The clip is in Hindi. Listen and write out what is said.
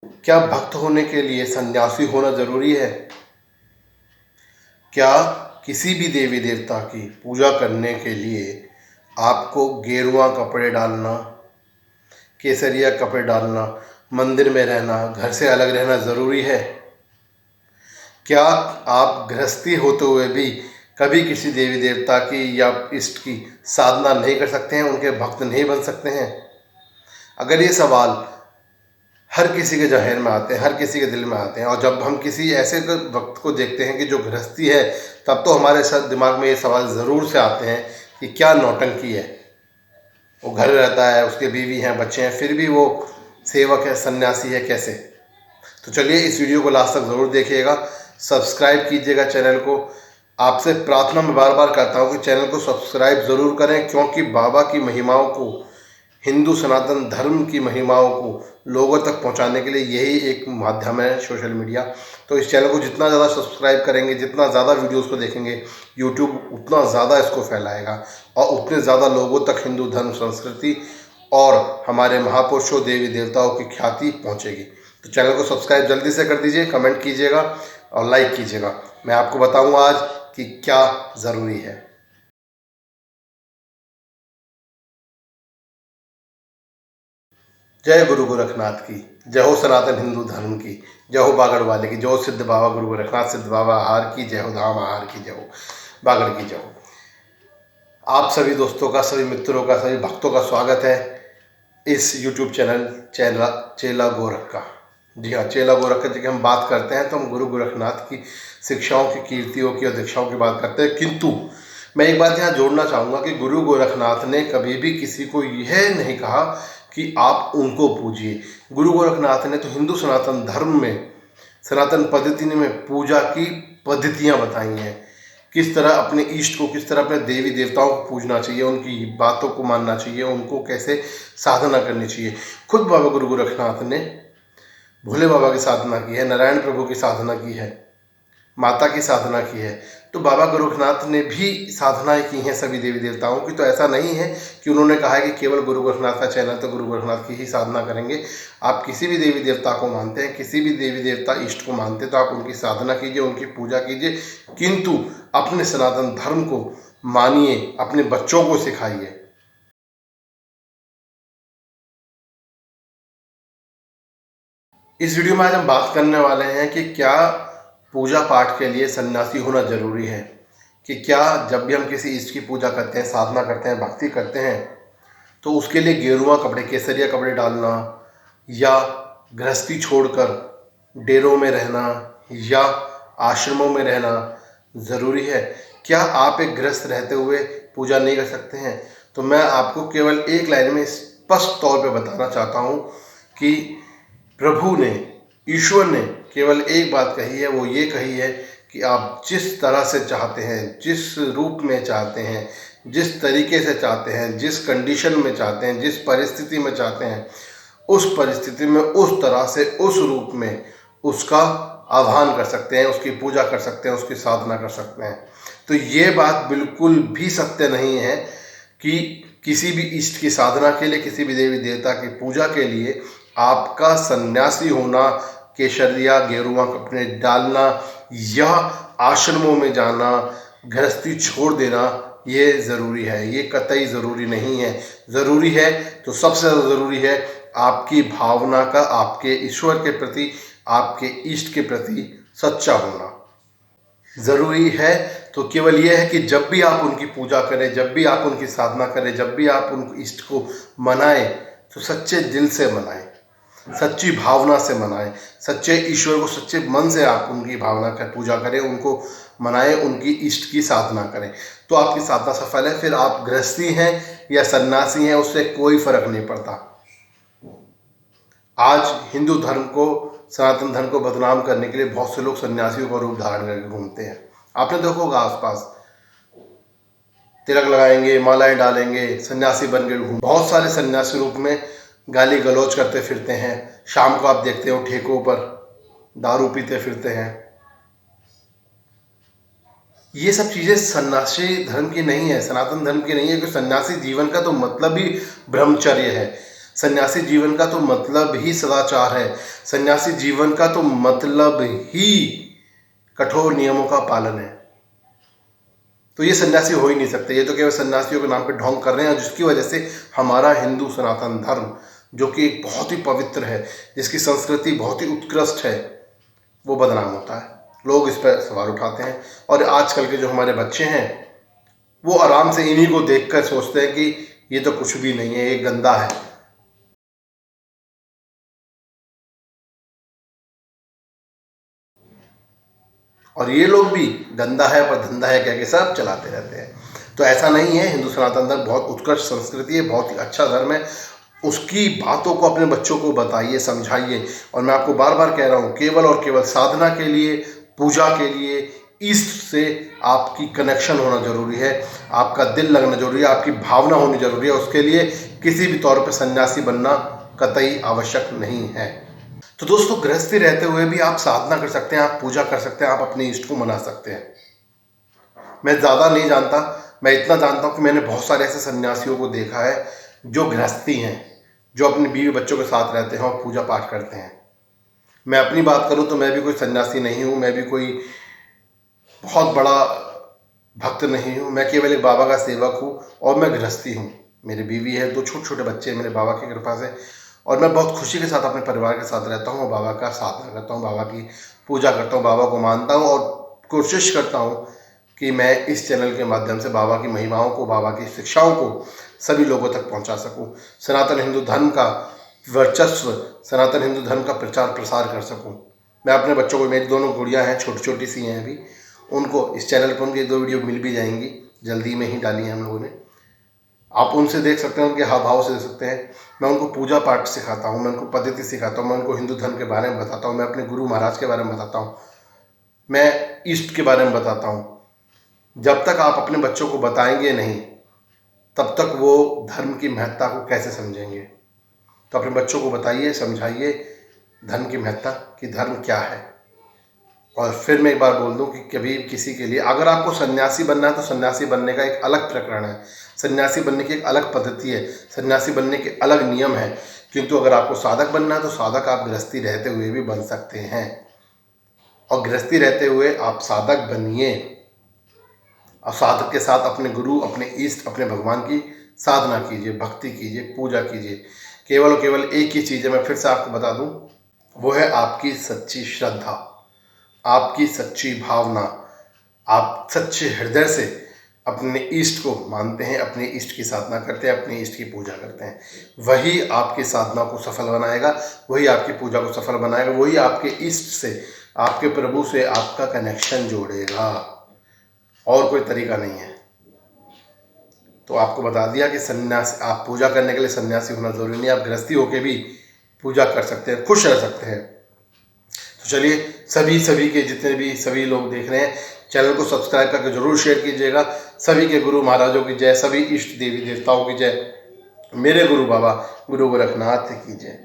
क्या भक्त होने के लिए सन्यासी होना जरूरी है? क्या किसी भी देवी देवता की पूजा करने के लिए आपको गेरुआ कपड़े डालना, केसरिया कपड़े डालना, मंदिर में रहना, घर से अलग रहना ज़रूरी है? क्या आप गृहस्थी होते हुए भी कभी किसी देवी देवता की या इष्ट की साधना नहीं कर सकते हैं, उनके भक्त नहीं बन सकते हैं? अगर ये सवाल हर किसी के जहन में आते हैं, हर किसी के दिल में आते हैं, और जब हम किसी ऐसे वक्त को देखते हैं कि जो गृहस्थी है, तब तो हमारे दिमाग में ये सवाल ज़रूर से आते हैं कि क्या नौटंकी है। वो घर रहता है, उसके बीवी हैं, बच्चे हैं, फिर भी वो सेवक है, सन्यासी है, कैसे? तो चलिए इस वीडियो को लास्ट तक ज़रूर देखिएगा, सब्सक्राइब कीजिएगा चैनल को। आपसे प्रार्थना मैं बार बार करता हूँ कि चैनल को सब्सक्राइब ज़रूर करें, क्योंकि बाबा की महिमाओं को, हिंदू सनातन धर्म की महिमाओं को लोगों तक पहुंचाने के लिए यही एक माध्यम है, सोशल मीडिया। तो इस चैनल को जितना ज़्यादा सब्सक्राइब करेंगे, जितना ज़्यादा वीडियोस को देखेंगे, यूट्यूब उतना ज़्यादा इसको फैलाएगा और उतने ज़्यादा लोगों तक हिंदू धर्म, संस्कृति और हमारे महापुरुषों, देवी देवताओं की ख्याति पहुँचेगी। तो चैनल को सब्सक्राइब जल्दी से कर दीजिए, कमेंट कीजिएगा और लाइक कीजिएगा। मैं आपको बताऊँगा आज कि क्या ज़रूरी है। जय गुरु गोरखनाथ की, जय हो सनातन हिंदू धर्म की, जय हो बागड़ वाले की, जय हो सिद्ध बाबा गुरु गोरखनाथ सिद्ध बाबा आहार की, जय हो धाम आहार की, जय हो बागड़ की, जय हो। आप सभी दोस्तों का, सभी मित्रों का, सभी भक्तों का स्वागत है इस यूट्यूब चैनल चेला गोरख का। जी हाँ, चेला गोरख की हम बात करते हैं तो हम गुरु गोरखनाथ की शिक्षाओं की, कीर्तियों की और दीक्षाओं की बात करते हैं। किंतु मैं एक बात यहाँ जोड़ना चाहूँगा कि गुरु गोरखनाथ ने कभी भी किसी को यह नहीं कहा कि आप उनको पूजिए। गुरु गोरखनाथ ने तो हिंदू सनातन धर्म में, सनातन पद्धति में पूजा की पद्धतियाँ बताई हैं, किस तरह अपने इष्ट को, किस तरह अपने देवी देवताओं को पूजना चाहिए, उनकी बातों को मानना चाहिए, उनको कैसे साधना करनी चाहिए। खुद बाबा गुरु गोरखनाथ ने भोले बाबा की साधना की है, नारायण प्रभु की साधना की है, माता की साधना की है। तो बाबा गोरखनाथ ने भी साधनाएं की हैं सभी देवी देवताओं की। तो ऐसा नहीं है कि उन्होंने कहा है कि केवल गुरु गोरखनाथ का चैनल तो गुरु गोरखनाथ की ही साधना करेंगे। आप किसी भी देवी देवता को मानते हैं, किसी भी देवी देवता इष्ट को मानते हैं, तो आप उनकी साधना कीजिए, उनकी पूजा कीजिए, किंतु अपने सनातन धर्म को मानिए, अपने बच्चों को सिखाइए। इस वीडियो में आज हम बात करने वाले हैं कि क्या पूजा पाठ के लिए सन्यासी होना जरूरी है। कि क्या जब भी हम किसी इष्ट की पूजा करते हैं, साधना करते हैं, भक्ति करते हैं, तो उसके लिए गेरुआ कपड़े, केसरिया कपड़े डालना, या गृहस्थी छोड़कर डेरों में रहना या आश्रमों में रहना ज़रूरी है? क्या आप एक गृहस्थ रहते हुए पूजा नहीं कर सकते हैं? तो मैं आपको केवल एक लाइन में स्पष्ट तौर पे बताना चाहता हूँ कि प्रभु ने, ईश्वर ने केवल एक बात कही है, वो ये कही है कि आप जिस तरह से चाहते हैं, जिस रूप में चाहते हैं, जिस तरीके से चाहते हैं, जिस कंडीशन में चाहते हैं, जिस परिस्थिति में चाहते हैं, उस परिस्थिति में, उस तरह से, उस रूप में उसका आह्वान कर सकते हैं, उसकी पूजा कर सकते हैं, उसकी साधना कर सकते हैं। तो ये बात बिल्कुल भी सत्य नहीं है कि किसी भी इष्ट की साधना के लिए, किसी भी देवी देवता की पूजा के लिए आपका सन्यासी होना, केसरिया गेरुआ कपड़े डालना या आश्रमों में जाना, गृहस्थी छोड़ देना, ये ज़रूरी है। ये कतई ज़रूरी नहीं है। ज़रूरी है तो सबसे ज़्यादा ज़रूरी है आपकी भावना का, आपके ईश्वर के प्रति, आपके इष्ट के प्रति सच्चा होना ज़रूरी है। तो केवल यह है कि जब भी आप उनकी पूजा करें, जब भी आप उनकी साधना करें, जब भी आप उन इष्ट को मनाएं, तो सच्चे दिल से मनाएं, सच्ची भावना से मनाएं, सच्चे ईश्वर को सच्चे मन से आप उनकी भावना कर पूजा करें, उनको मनाएं, उनकी इष्ट की साधना करें, तो आपकी साधना सफल है। फिर आप गृहस्थी हैं या सन्यासी हैं, उससे कोई फर्क नहीं पड़ता। आज हिंदू धर्म को, सनातन धर्म को बदनाम करने के लिए बहुत से लोग सन्यासियों का रूप धारण करके घूमते हैं। आपने देखा होगा आसपास, तिलक लगाएंगे, मालाएं डालेंगे, सन्यासी बन के घूम, बहुत सारे सन्यासी रूप में गाली गलौज करते फिरते हैं। शाम को आप देखते हो ठेकों पर दारू पीते फिरते हैं। ये सब चीज़ें सन्यासी धर्म की नहीं है, सनातन धर्म की नहीं है। कि सन्यासी जीवन का तो मतलब ही ब्रह्मचर्य है। सन्यासी जीवन का तो मतलब ही सदाचार है। सन्यासी जीवन का तो मतलब ही कठोर नियमों का पालन है। तो ये सन्यासी हो ही नहीं सकते। ये तो केवल सन्यासियों के नाम पे ढोंग कर रहे हैं, जिसकी वजह से हमारा हिंदू सनातन धर्म, जो कि एक बहुत ही पवित्र है, जिसकी संस्कृति बहुत ही उत्कृष्ट है, वो बदनाम होता है। लोग इस पर सवाल उठाते हैं और आजकल के जो हमारे बच्चे हैं वो आराम से इन्हीं को देखकर सोचते हैं कि ये तो कुछ भी नहीं है, ये गंदा है। और ये लोग भी गंदा है पर धंधा है कह के सब चलाते रहते हैं। तो ऐसा नहीं है। हिंदू सनातन धर्म बहुत उत्कृष्ट संस्कृति है, बहुत ही अच्छा धर्म है। उसकी बातों को अपने बच्चों को बताइए, समझाइए। और मैं आपको बार बार कह रहा हूँ, केवल और केवल साधना के लिए, पूजा के लिए, ईस्ट से आपकी कनेक्शन होना जरूरी है, आपका दिल लगना जरूरी है, आपकी भावना होनी जरूरी है। उसके लिए किसी भी तौर पर सन्यासी बनना कतई आवश्यक नहीं है। तो दोस्तों, गृहस्थी रहते हुए भी आप साधना कर सकते हैं, आप पूजा कर सकते हैं, आप अपने इष्ट को मना सकते हैं। मैं ज़्यादा नहीं जानता, मैं इतना जानता हूँ कि मैंने बहुत सारे ऐसे सन्यासियों को देखा है जो गृहस्थी हैं, जो अपनी बीवी बच्चों के साथ रहते हैं और पूजा पाठ करते हैं। मैं अपनी बात करूँ तो मैं भी कोई सन्यासी नहीं हूँ, मैं भी कोई बहुत बड़ा भक्त नहीं हूँ। मैं केवल एक बाबा का सेवक हूँ और मैं गृहस्थी हूँ। मेरी बीवी है, 2 छोटे छोटे बच्चे हैं मेरे बाबा की कृपा से, और मैं बहुत खुशी के साथ अपने परिवार के साथ रहता हूँ और बाबा का साधना करता हूँ, बाबा की पूजा करता हूँ, बाबा को मानता हूँ और कोशिश करता हूँ कि मैं इस चैनल के माध्यम से बाबा की महिमाओं को, बाबा की शिक्षाओं को सभी लोगों तक पहुँचा सकूँ, सनातन हिंदू धर्म का वर्चस्व, सनातन हिंदू धर्म का प्रचार प्रसार कर सकूँ। मैं अपने बच्चों को, मेरी दोनों गुड़ियाँ हैं, छोटी छोटी सी हैं अभी, उनको इस चैनल पर उनकी 2 वीडियो मिल भी जाएंगी, जल्दी में ही डाली है हम लोगों ने। आप उनसे देख सकते हैं, उनके हाव भाव से देख सकते हैं। मैं उनको पूजा पाठ सिखाता हूँ, मैं उनको पद्धति सिखाता हूँ, मैं उनको हिंदू धर्म के बारे में बताता हूँ, मैं अपने गुरु महाराज के बारे में बताता हूँ, मैं ईष्ट के बारे में बताता हूँ। जब तक आप अपने बच्चों को बताएंगे नहीं, तब तक वो धर्म की महत्ता को कैसे समझेंगे। तो अपने बच्चों को बताइए, समझाइए धर्म की महत्ता, कि धर्म क्या है। और फिर मैं एक बार बोल दूं कि कभी किसी के लिए अगर आपको सन्यासी बनना है तो सन्यासी बनने का एक अलग प्रकरण है, सन्यासी बनने की एक अलग पद्धति है, सन्यासी बनने के अलग नियम है। किंतु अगर आपको साधक बनना है तो साधक आप गृहस्थी रहते हुए भी बन सकते हैं, और गृहस्थी रहते हुए आप साधक बनिए और साधक के साथ अपने गुरु, अपने ईष्ट, अपने भगवान की साधना कीजिए, भक्ति कीजिए, पूजा कीजिए। केवल और केवल एक ही चीज़ है, मैं फिर से आपको बता दूं, वो है आपकी सच्ची श्रद्धा, आपकी सच्ची भावना। आप सच्चे हृदय से अपने ईष्ट को मानते हैं, अपने ईष्ट की साधना करते हैं, अपने ईष्ट की पूजा करते हैं। वही आपकी साधना को सफल बनाएगा, वही आपकी पूजा को सफल बनाएगा, वही आपके ईष्ट से, आपके प्रभु से आपका कनेक्शन जोड़ेगा। और कोई तरीका नहीं है। तो आपको बता दिया कि सन्यास, आप पूजा करने के लिए सन्यासी होना जरूरी नहीं, आप गृहस्थी होकर भी पूजा कर सकते हैं, खुश रह सकते हैं। तो चलिए, सभी के जितने भी सभी लोग देख रहे हैं, चैनल को सब्सक्राइब करके जरूर शेयर कीजिएगा। सभी के गुरु महाराजों की जय, सभी इष्ट देवी देवताओं की जय, मेरे गुरु बाबा गुरु गोरखनाथ की जय।